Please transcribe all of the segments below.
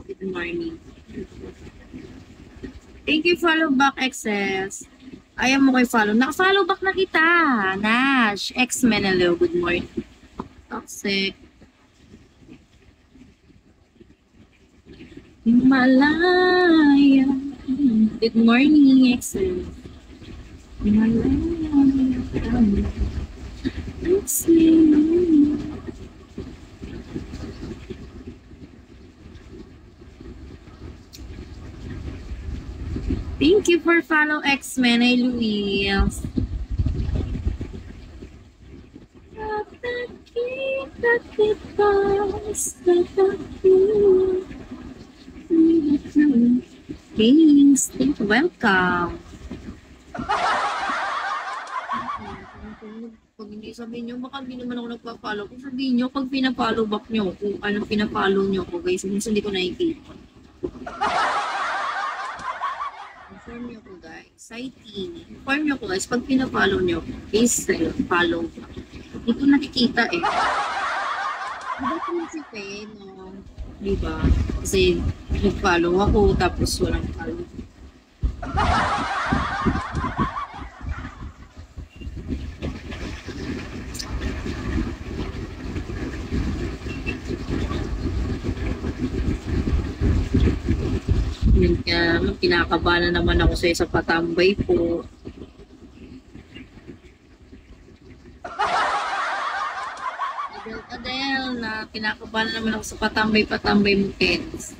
Good morning. Thank you, follow back, XS. Ayaw mo kay follow. Naka-follow back na kita. Nash. X-Menelo. Good morning. Toxic. Himalaya. Good morning, XS. Himalaya. Thank you for follow X-Men, ay Luis. Thanks. Welcome. Pag hindi sabihin nyo, baka hindi naman ako nagpa-follow. Kung sabihin nyo, pag pina-follow back nyo, kung anong pina-follow nyo ko, guys, minsan hindi ko nakikita. Inform nyo ko, guys. Citing. Inform nyo ko, guys, pag pina-follow nyo, please follow. Hindi ko nakikita eh. Diba kung si Faye, no? Diba? Kasi nag-follow ako, tapos walang follow. Yun kaya, kinakabahan na naman ako sa isa patambay po. Adele, na kinakabahan na naman ako sa patambay mo, Kens.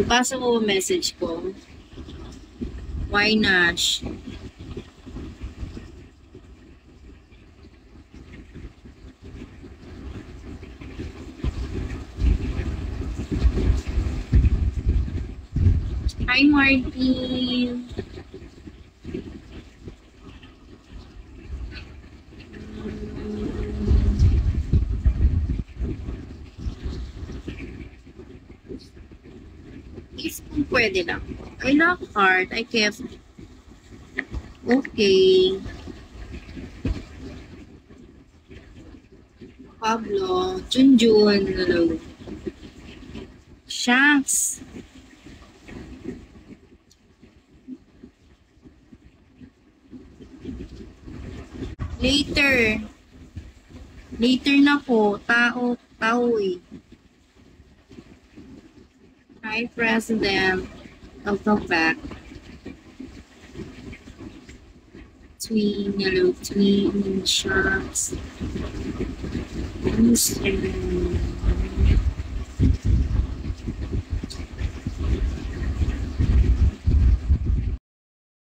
Basa mo message ko. Why Nash? Hi, Martin. If kung pwede lang. I love heart. I kept. Okay. Pablo. Junjun. Hello. Shanks. Later. Later na po. Tao eh. Hi, President. Welcome back. Twin, hello, twin, shots.